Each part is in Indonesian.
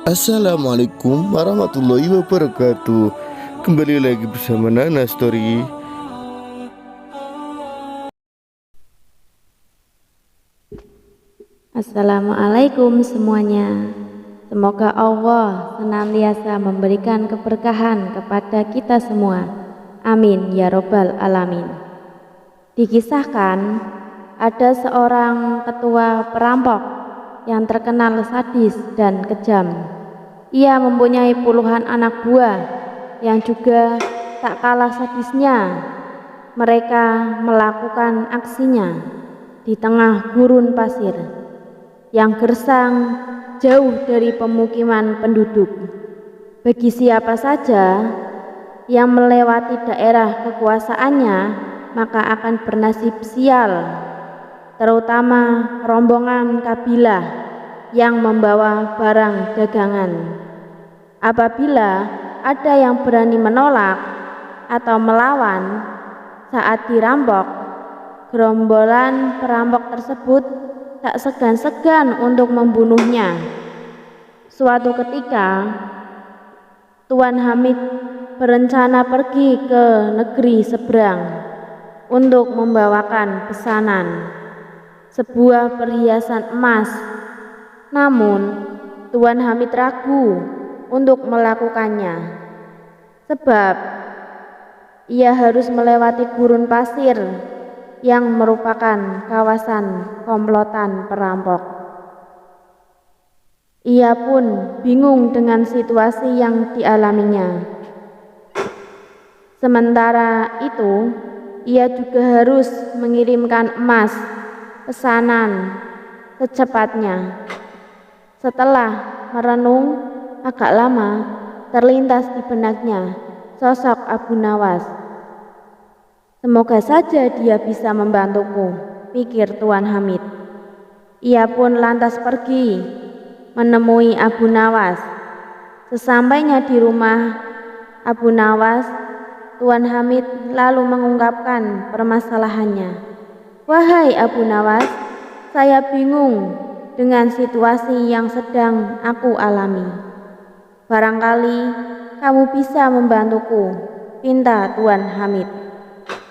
Assalamualaikum warahmatullahi wabarakatuh. Kembali lagi bersama Nana Story. Assalamualaikum semuanya. Semoga Allah senantiasa memberikan keberkahan kepada kita semua. Amin ya robbal alamin. Dikisahkan ada seorang ketua perampok yang terkenal sadis dan kejam. Ia mempunyai puluhan anak buah yang juga tak kalah sadisnya. Mereka melakukan aksinya di tengah gurun pasir yang gersang jauh dari pemukiman penduduk. Bagi siapa saja yang melewati daerah kekuasaannya, maka akan bernasib sial, terutama rombongan kabilah yang membawa barang dagangan. Apabila ada yang berani menolak atau melawan saat dirampok, gerombolan perampok tersebut tak segan-segan untuk membunuhnya. Suatu ketika, Tuan Hamid berencana pergi ke negeri seberang untuk membawakan pesanan sebuah perhiasan emas. Namun, Tuan Hamid ragu untuk melakukannya, sebab ia harus melewati gurun pasir yang merupakan kawasan komplotan perampok. Ia pun bingung dengan situasi yang dialaminya. Sementara itu, ia juga harus mengirimkan emas pesanan secepatnya. Setelah merenung agak lama, terlintas di benaknya sosok Abu Nawas. Semoga saja dia bisa membantuku, pikir Tuan Hamid. Ia pun lantas pergi menemui Abu Nawas. Sesampainya di rumah Abu Nawas, Tuan Hamid lalu mengungkapkan permasalahannya. Wahai Abu Nawas, saya bingung dengan situasi yang sedang aku alami. Barangkali kamu bisa membantuku, pinta Tuan Hamid.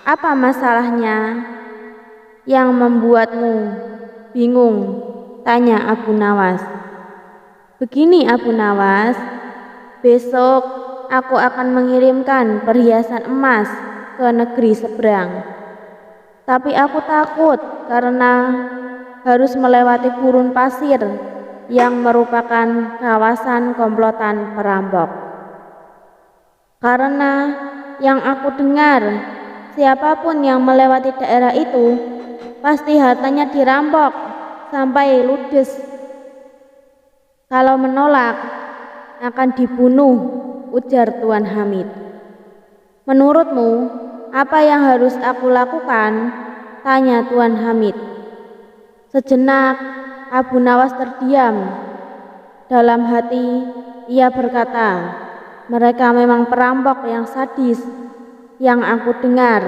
Apa masalahnya yang membuatmu bingung? Tanya Abu Nawas. Begini Abu Nawas, besok aku akan mengirimkan perhiasan emas ke negeri seberang. Tapi aku takut karena harus melewati gurun pasir yang merupakan kawasan komplotan perampok. Karena yang aku dengar, siapapun yang melewati daerah itu pasti hartanya dirampok sampai ludes. Kalau menolak akan dibunuh, ujar Tuan Hamid. Menurutmu, apa yang harus aku lakukan? Tanya Tuan Hamid. Sejenak Abu Nawas terdiam. Dalam hati ia berkata, mereka memang perampok yang sadis. Yang aku dengar,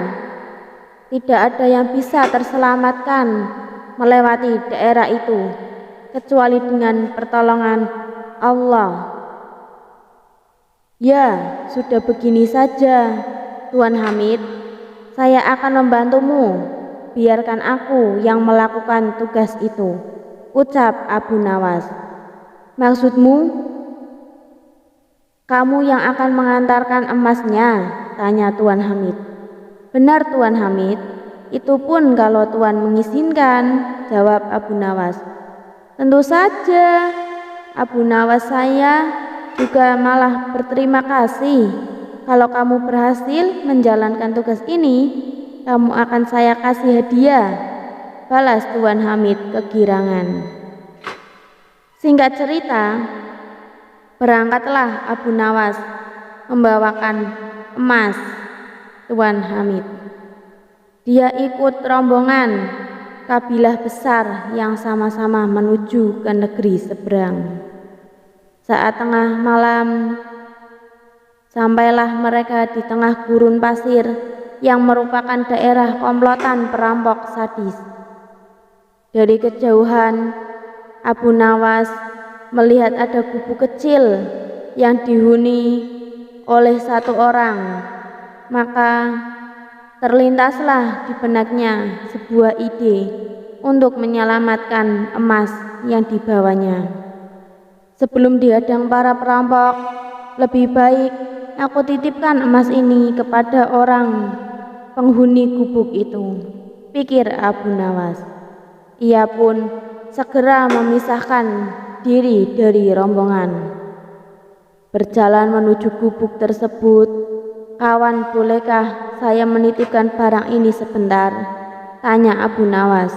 tidak ada yang bisa terselamatkan melewati daerah itu kecuali dengan pertolongan Allah. Ya, sudah begini saja, Tuan Hamid. Saya akan membantumu. Biarkan aku yang melakukan tugas itu, ucap Abu Nawas. Maksudmu, kamu yang akan mengantarkan emasnya? Tanya Tuan Hamid. Benar Tuan Hamid, itu pun kalau Tuan mengizinkan, jawab Abu Nawas. Tentu saja, Abu Nawas, saya juga malah berterima kasih. Kalau kamu berhasil menjalankan tugas ini, kamu akan saya kasih hadiah, balas Tuan Hamid kegirangan. Singkat cerita, berangkatlah Abu Nawas membawakan emas Tuan Hamid. Dia ikut rombongan kabilah besar yang sama-sama menuju ke negeri seberang. Saat tengah malam, sampailah mereka di tengah gurun pasir yang merupakan daerah komplotan perampok sadis. Dari kejauhan, Abu Nawas melihat ada gubuk kecil yang dihuni oleh satu orang, maka terlintaslah di benaknya sebuah ide untuk menyelamatkan emas yang dibawanya. Sebelum dihadang para perampok, lebih baik aku titipkan emas ini kepada orang penghuni gubuk itu, pikir Abu Nawas. Ia pun segera memisahkan diri dari rombongan. Berjalan menuju gubuk tersebut, "Kawan, bolehkah saya menitipkan barang ini sebentar?" tanya Abu Nawas.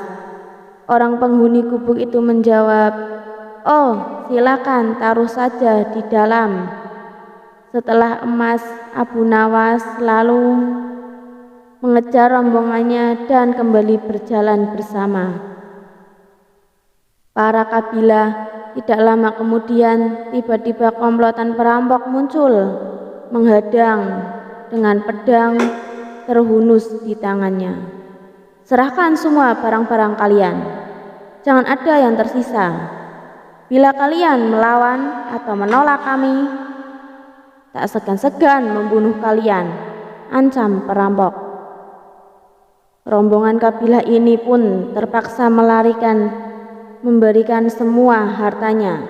Orang penghuni gubuk itu menjawab, "Oh, silakan, taruh saja di dalam." Setelah emas, Abu Nawas lalu mengejar rombongannya dan kembali berjalan bersama. Para kabilah tidak lama kemudian tiba-tiba komplotan perampok muncul menghadang dengan pedang terhunus di tangannya. "Serahkan semua barang-barang kalian, jangan ada yang tersisa. Bila kalian melawan atau menolak kami, tak segan-segan membunuh kalian," ancam perampok. Rombongan kabilah ini pun terpaksa memberikan semua hartanya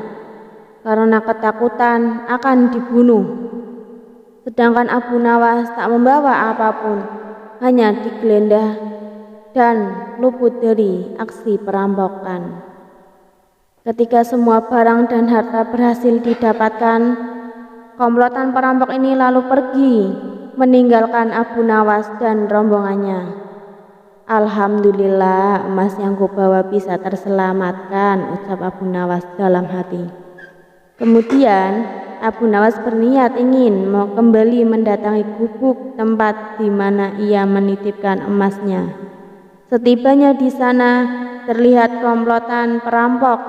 karena ketakutan akan dibunuh. Sedangkan Abu Nawas tak membawa apapun, hanya digeledah dan luput dari aksi perampokan. Ketika semua barang dan harta berhasil didapatkan, komplotan perampok ini lalu pergi meninggalkan Abu Nawas dan rombongannya. "Alhamdulillah, emas yang kubawa bisa terselamatkan," ucap Abu Nawas dalam hati. Kemudian Abu Nawas berniat ingin mau kembali mendatangi gubuk tempat di mana ia menitipkan emasnya. Setibanya di sana, terlihat komplotan perampok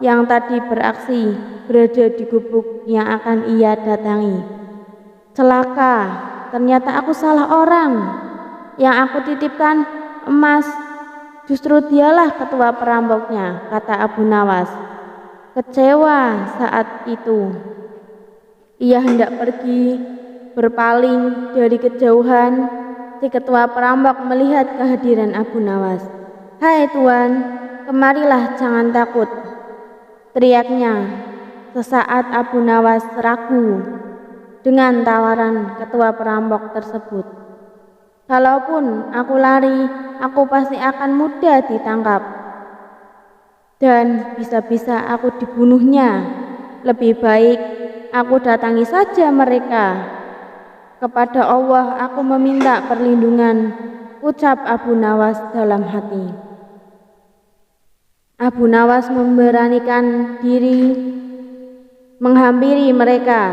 yang tadi beraksi berada di gubuk yang akan ia datangi. "Celaka, ternyata aku salah orang. Yang aku titipkan emas, justru dialah ketua perampoknya," kata Abu Nawas. Kecewa saat itu, ia hendak pergi berpaling dari kejauhan. Si ketua perampok melihat kehadiran Abu Nawas. "Hai tuan, kemarilah, jangan takut," teriaknya. Sesaat Abu Nawas ragu dengan tawaran ketua perampok tersebut. "Kalaupun aku lari, aku pasti akan mudah ditangkap dan bisa-bisa aku dibunuhnya. Lebih baik aku datangi saja mereka. Kepada Allah aku meminta perlindungan," ucap Abu Nawas dalam hati. Abu Nawas memberanikan diri menghampiri mereka.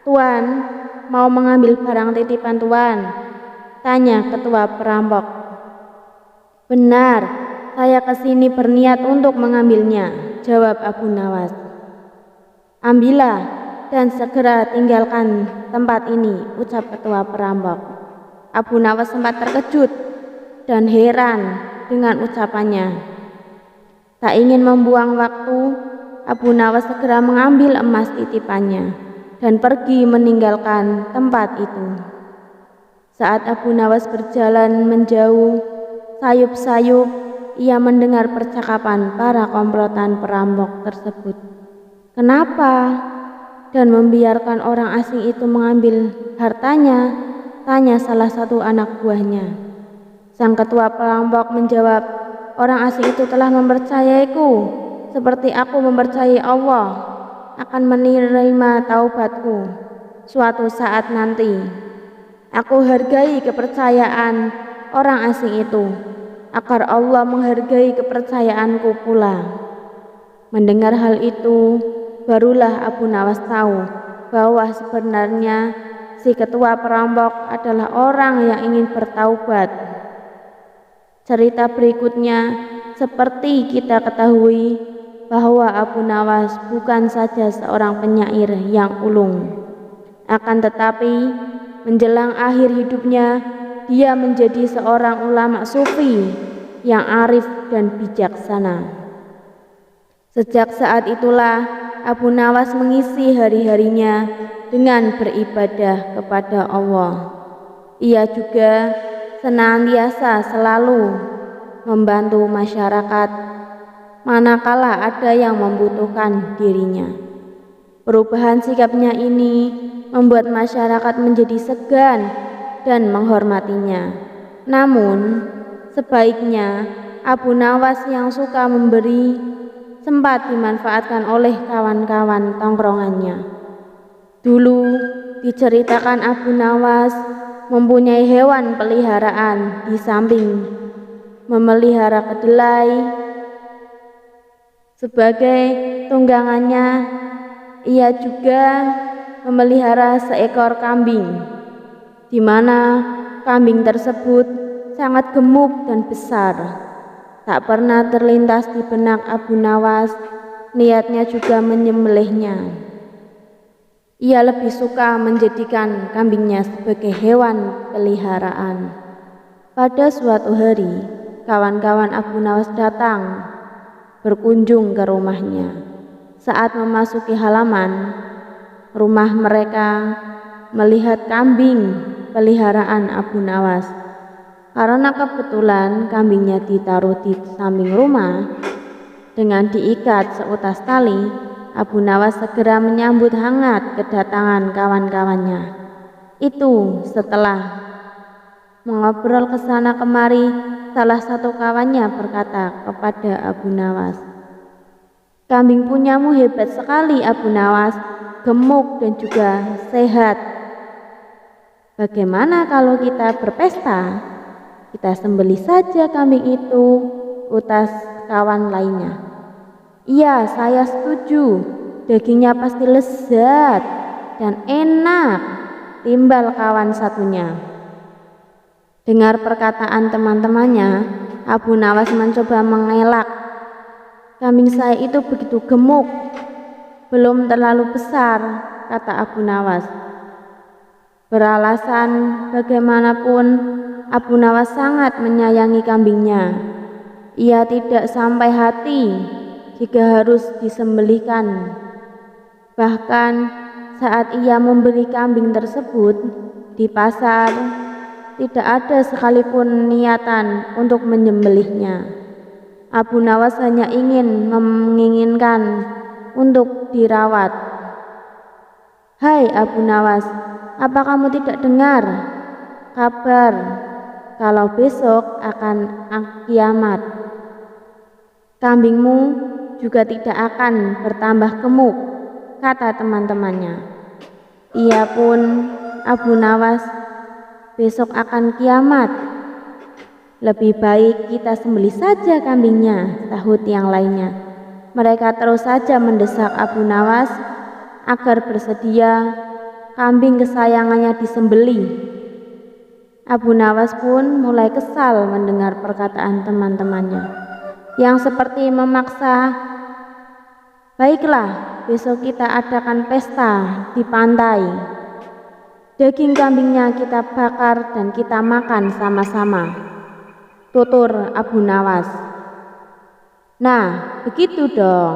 "Tuan, mau mengambil barang titipan Tuan?" tanya ketua perampok. "Benar, saya kesini berniat untuk mengambilnya," jawab Abu Nawas. "Ambillah dan segera tinggalkan tempat ini," ucap ketua perampok. Abu Nawas sempat terkejut dan heran dengan ucapannya. Tak ingin membuang waktu, Abu Nawas segera mengambil emas titipannya dan pergi meninggalkan tempat itu. Saat Abu Nawas berjalan menjauh, sayup-sayup ia mendengar percakapan para komplotan perampok tersebut. "Kenapa dan membiarkan orang asing itu mengambil hartanya?" tanya salah satu anak buahnya. Sang ketua perampok menjawab, "Orang asing itu telah mempercayaiku seperti aku mempercayai Allah akan menerima taubatku suatu saat nanti. Aku hargai kepercayaan orang asing itu agar Allah menghargai kepercayaanku pula." Mendengar hal itu, barulah Abu Nawas tahu bahwa sebenarnya si ketua perampok adalah orang yang ingin bertaubat. Cerita berikutnya seperti kita ketahui bahwa Abu Nawas bukan saja seorang penyair yang ulung. Akan tetapi menjelang akhir hidupnya, dia menjadi seorang ulama sufi yang arif dan bijaksana. Sejak saat itulah Abu Nawas mengisi hari-harinya dengan beribadah kepada Allah. Ia juga senantiasa selalu membantu masyarakat manakala ada yang membutuhkan dirinya. Perubahan sikapnya ini membuat masyarakat menjadi segan dan menghormatinya. Namun, sebaiknya Abu Nawas yang suka memberi sempat dimanfaatkan oleh kawan-kawan tongkrongannya. Dulu diceritakan Abu Nawas mempunyai hewan peliharaan di samping memelihara kedelai sebagai tunggangannya. Ia juga memelihara seekor kambing, di mana kambing tersebut sangat gemuk dan besar. Tak pernah terlintas di benak Abu Nawas niatnya juga menyembelihnya. Ia lebih suka menjadikan kambingnya sebagai hewan peliharaan. Pada suatu hari, kawan-kawan Abu Nawas datang berkunjung ke rumahnya. Saat memasuki halaman rumah mereka, melihat kambing peliharaan Abu Nawas. Karena kebetulan kambingnya ditaruh di samping rumah dengan diikat seutas tali, Abu Nawas segera menyambut hangat kedatangan kawan-kawannya. Itu setelah mengobrol ke sana kemari, salah satu kawannya berkata kepada Abu Nawas, "Kambing punyamu hebat sekali Abu Nawas, gemuk dan juga sehat. Bagaimana kalau kita berpesta? Kita sembelih saja kambing itu," utas kawan lainnya. "Iya, saya setuju. Dagingnya pasti lezat dan enak," timbal kawan satunya. Dengar perkataan teman-temannya, Abu Nawas mencoba mengelak. "Kambing saya itu begitu gemuk, belum terlalu besar," kata Abu Nawas. Beralasan bagaimanapun, Abu Nawas sangat menyayangi kambingnya. Ia tidak sampai hati jika harus disembelihkan. Bahkan saat ia membeli kambing tersebut di pasar, tidak ada sekalipun niatan untuk menyembelihnya. Abu Nawas hanya menginginkan untuk dirawat. "Hai Abu Nawas, apa kamu tidak dengar kabar kalau besok akan kiamat? Kambingmu juga tidak akan bertambah gemuk," kata teman-temannya. Ia pun, Abu Nawas, "Besok akan kiamat. Lebih baik kita sembelih saja kambingnya," sahut yang lainnya. Mereka terus saja mendesak Abu Nawas agar bersedia kambing kesayangannya disembelih. Abu Nawas pun mulai kesal mendengar perkataan teman-temannya yang seperti memaksa. "Baiklah, besok kita adakan pesta di pantai. Daging kambingnya kita bakar dan kita makan sama-sama," tutur Abu Nawas. "Nah, begitu dong,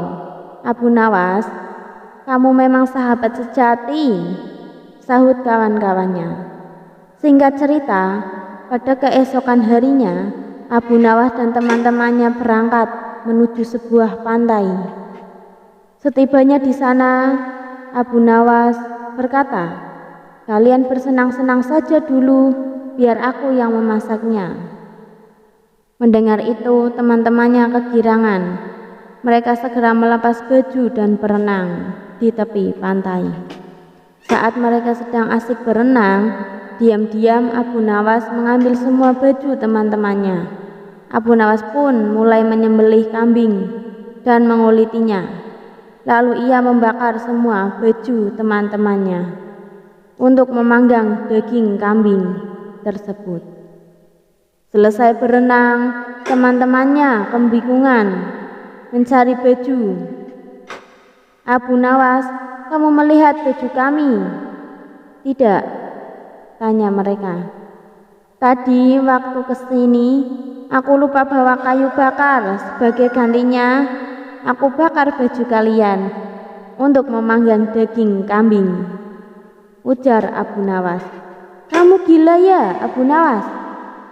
Abu Nawas, kamu memang sahabat sejati," sahut kawan-kawannya. Singkat cerita, pada keesokan harinya, Abu Nawas dan teman-temannya berangkat menuju sebuah pantai. Setibanya di sana, Abu Nawas berkata, "Kalian bersenang-senang saja dulu, biar aku yang memasaknya." Mendengar itu, teman-temannya kegirangan. Mereka segera melepas baju dan berenang di tepi pantai. Saat mereka sedang asik berenang, diam-diam Abu Nawas mengambil semua baju teman-temannya. Abu Nawas pun mulai menyembelih kambing dan mengulitinya. Lalu ia membakar semua baju teman-temannya untuk memanggang daging kambing tersebut. Selesai berenang, teman-temannya kebingungan mencari baju. "Abu Nawas, kamu melihat baju kami?" "Tidak," tanya mereka. "Tadi waktu kesini, aku lupa bawa kayu bakar. Sebagai gantinya, aku bakar baju kalian untuk memanggang daging kambing," ujar Abu Nawas. "Kamu gila ya, Abu Nawas?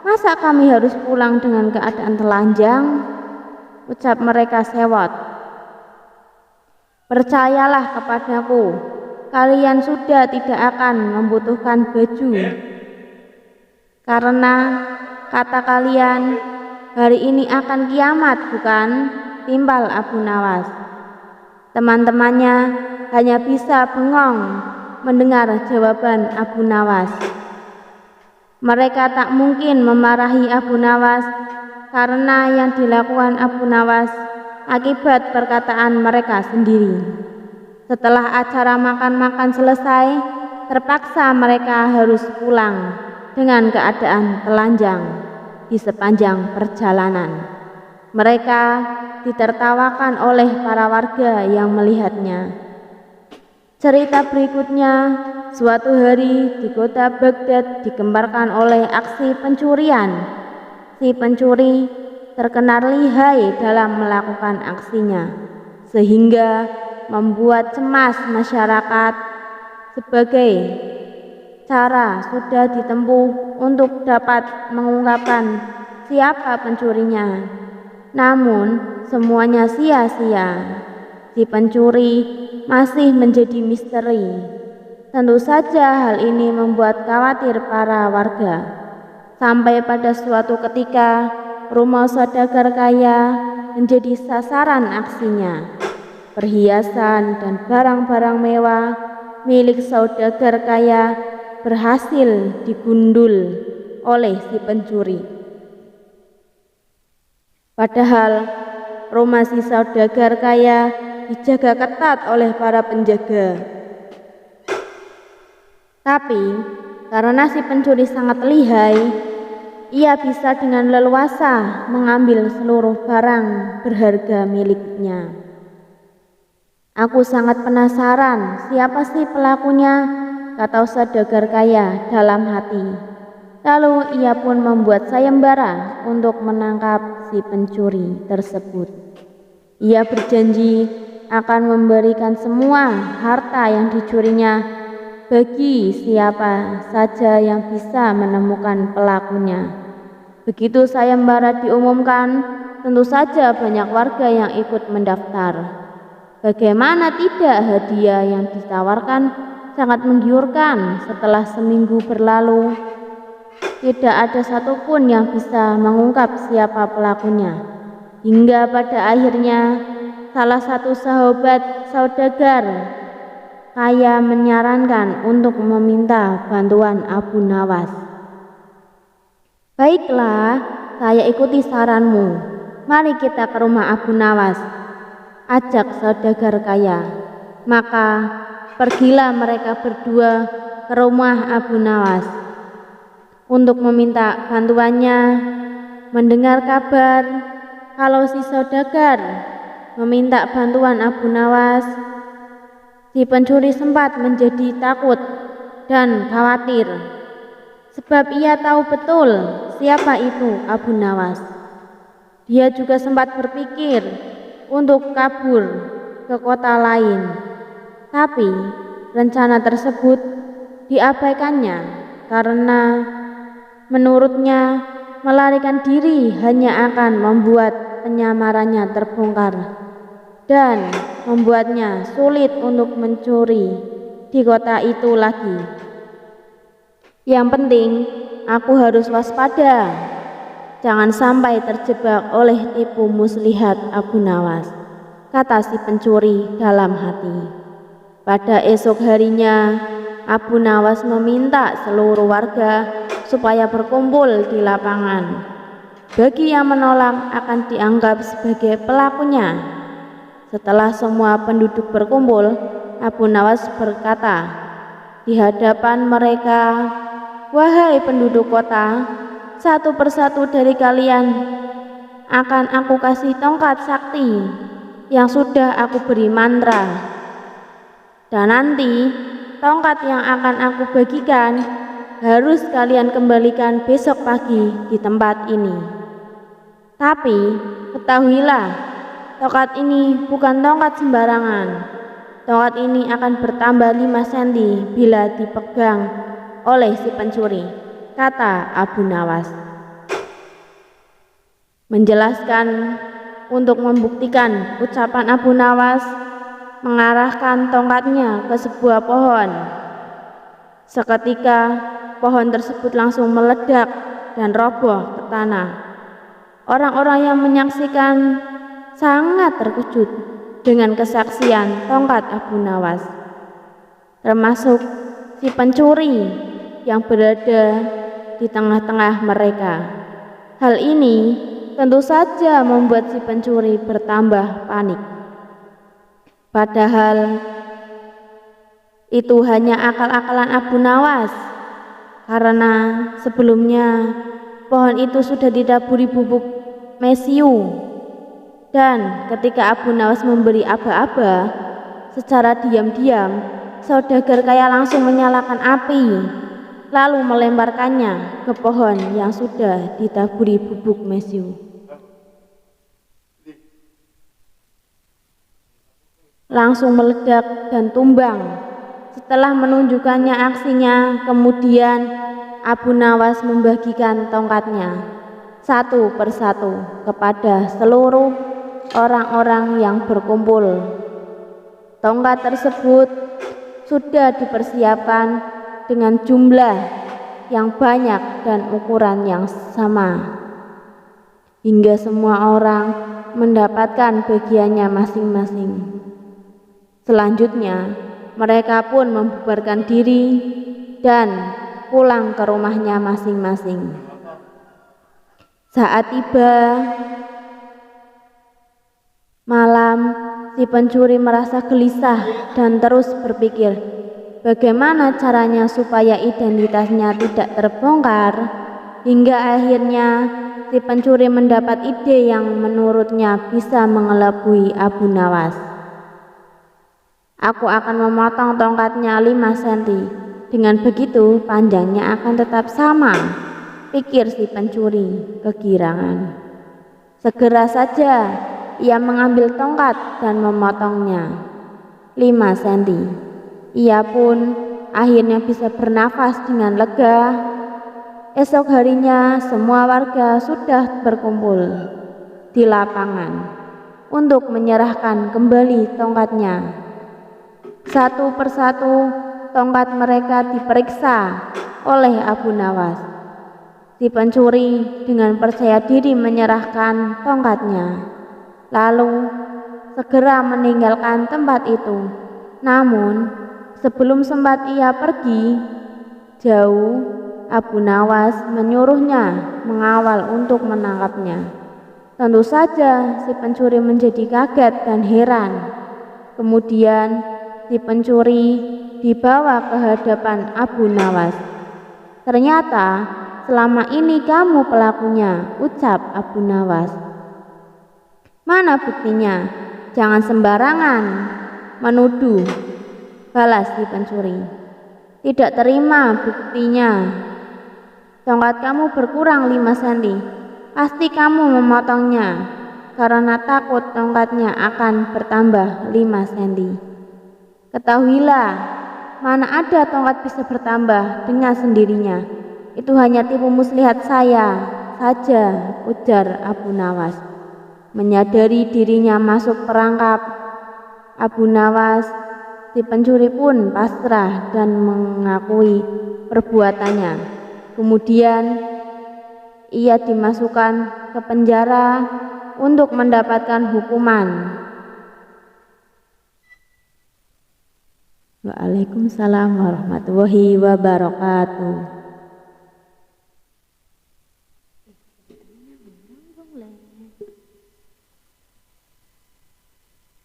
Masa kami harus pulang dengan keadaan telanjang?" ucap mereka sewot. "Percayalah kepadaku, kalian sudah tidak akan membutuhkan baju. Karena kata kalian, hari ini akan kiamat, bukan?" timpal Abu Nawas. Teman-temannya hanya bisa bengong mendengar jawaban Abu Nawas. Mereka tak mungkin memarahi Abu Nawas karena yang dilakukan Abu Nawas akibat perkataan mereka sendiri. Setelah acara makan-makan selesai, terpaksa mereka harus pulang dengan keadaan telanjang di sepanjang perjalanan. Mereka ditertawakan oleh para warga yang melihatnya. Cerita berikutnya, suatu hari di kota Baghdad digemparkan oleh aksi pencurian. Si pencuri terkenal lihai dalam melakukan aksinya, sehingga membuat cemas masyarakat. Sebagai cara sudah ditempuh untuk dapat mengungkapkan siapa pencurinya. Namun semuanya sia-sia. Si pencuri masih menjadi misteri. Tentu saja hal ini membuat khawatir para warga. Sampai pada suatu ketika rumah saudagar kaya menjadi sasaran aksinya. Perhiasan dan barang-barang mewah milik saudagar kaya berhasil digundul oleh si pencuri. Padahal rumah si saudagar kaya dijaga ketat oleh para penjaga. Tapi karena si pencuri sangat lihai, ia bisa dengan leluasa mengambil seluruh barang berharga miliknya. "Aku sangat penasaran siapa sih pelakunya," kata saudagar kaya dalam hati. Lalu ia pun membuat sayembara untuk menangkap si pencuri tersebut. Ia berjanji akan memberikan semua harta yang dicurinya bagi siapa saja yang bisa menemukan pelakunya. Begitu sayembara diumumkan, tentu saja banyak warga yang ikut mendaftar. Bagaimana tidak, hadiah yang ditawarkan sangat menggiurkan. Setelah seminggu berlalu, tidak ada satupun yang bisa mengungkap siapa pelakunya. Hingga pada akhirnya salah satu sahabat saudagar kaya menyarankan untuk meminta bantuan Abu Nawas. "Baiklah, saya ikuti saranmu. Mari kita ke rumah Abu Nawas," ajak saudagar kaya. Maka pergilah mereka berdua ke rumah Abu Nawas untuk meminta bantuannya. Mendengar kabar kalau si saudagar meminta bantuan Abu Nawas, si pencuri sempat menjadi takut dan khawatir, sebab ia tahu betul siapa itu Abu Nawas. Dia juga sempat berpikir untuk kabur ke kota lain, tapi rencana tersebut diabaikannya karena menurutnya melarikan diri hanya akan membuat penyamarannya terbongkar dan membuatnya sulit untuk mencuri di kota itu lagi. "Yang penting aku harus waspada, jangan sampai terjebak oleh tipu muslihat Abu Nawas," kata si pencuri dalam hati. Pada esok harinya, Abu Nawas meminta seluruh warga supaya berkumpul di lapangan. Bagi yang menolak akan dianggap sebagai pelakunya. Setelah semua penduduk berkumpul, Abu Nawas berkata di hadapan mereka, "Wahai penduduk kota, satu persatu dari kalian akan aku kasih tongkat sakti yang sudah aku beri mantra. Dan nanti tongkat yang akan aku bagikan harus kalian kembalikan besok pagi di tempat ini. Tapi ketahuilah, tongkat ini bukan tongkat sembarangan. Tongkat ini akan bertambah 5 cm bila dipegang oleh si pencuri, kata Abu Nawas. Menjelaskan untuk membuktikan ucapan Abu Nawas, mengarahkan tongkatnya ke sebuah pohon. Seketika pohon tersebut langsung meledak dan roboh ke tanah. Orang-orang yang menyaksikan sangat terkejut dengan kesaksian tongkat Abu Nawas, termasuk si pencuri yang berada di tengah-tengah mereka. Hal ini tentu saja membuat si pencuri bertambah panik. Padahal itu hanya akal-akalan Abu Nawas, karena sebelumnya pohon itu sudah ditaburi bubuk mesiu. Dan ketika Abu Nawas memberi aba-aba, secara diam-diam saudagar kaya langsung menyalakan api, lalu melemparkannya ke pohon yang sudah ditaburi bubuk mesiu. Langsung meledak dan tumbang. Setelah menunjukkannya aksinya, kemudian Abu Nawas membagikan tongkatnya satu persatu kepada seluruh orang-orang yang berkumpul. Tongkat tersebut sudah dipersiapkan dengan jumlah yang banyak dan ukuran yang sama, hingga semua orang mendapatkan bagiannya masing-masing. Selanjutnya mereka pun membubarkan diri dan pulang ke rumahnya masing-masing. Saat tiba malam, si pencuri merasa gelisah dan terus berpikir bagaimana caranya supaya identitasnya tidak terbongkar. Hingga akhirnya si pencuri mendapat ide yang menurutnya bisa mengelabui Abu Nawas. Aku akan memotong tongkatnya 5 cm. Dengan begitu panjangnya akan tetap sama, pikir si pencuri kegirangan. Segera saja ia mengambil tongkat dan memotongnya 5 cm. Ia pun akhirnya bisa bernafas dengan lega. Esok harinya semua warga sudah berkumpul di lapangan untuk menyerahkan kembali tongkatnya. Satu persatu tongkat mereka diperiksa oleh Abu Nawas. Si pencuri dengan percaya diri menyerahkan tongkatnya, lalu segera meninggalkan tempat itu. Namun sebelum sempat ia pergi jauh, Abu Nawas menyuruhnya mengawal untuk menangkapnya. Tentu saja si pencuri menjadi kaget dan heran. Kemudian si pencuri dibawa ke hadapan Abu Nawas. Ternyata selama ini kamu pelakunya, ucap Abu Nawas. Mana buktinya? Jangan sembarangan menuduh, balas si pencuri. Tidak terima buktinya. Tongkat kamu berkurang 5 cm. Pasti kamu memotongnya karena takut tongkatnya akan bertambah 5 cm. Ketahuilah, mana ada tongkat bisa bertambah dengan sendirinya. Itu hanya tipu muslihat saya saja, ujar Abu Nawas. Menyadari dirinya masuk perangkap Abu Nawas, si pencuri pun pasrah dan mengakui perbuatannya. Kemudian ia dimasukkan ke penjara untuk mendapatkan hukuman. Waalaikumsalam warahmatullahi wabarakatuh.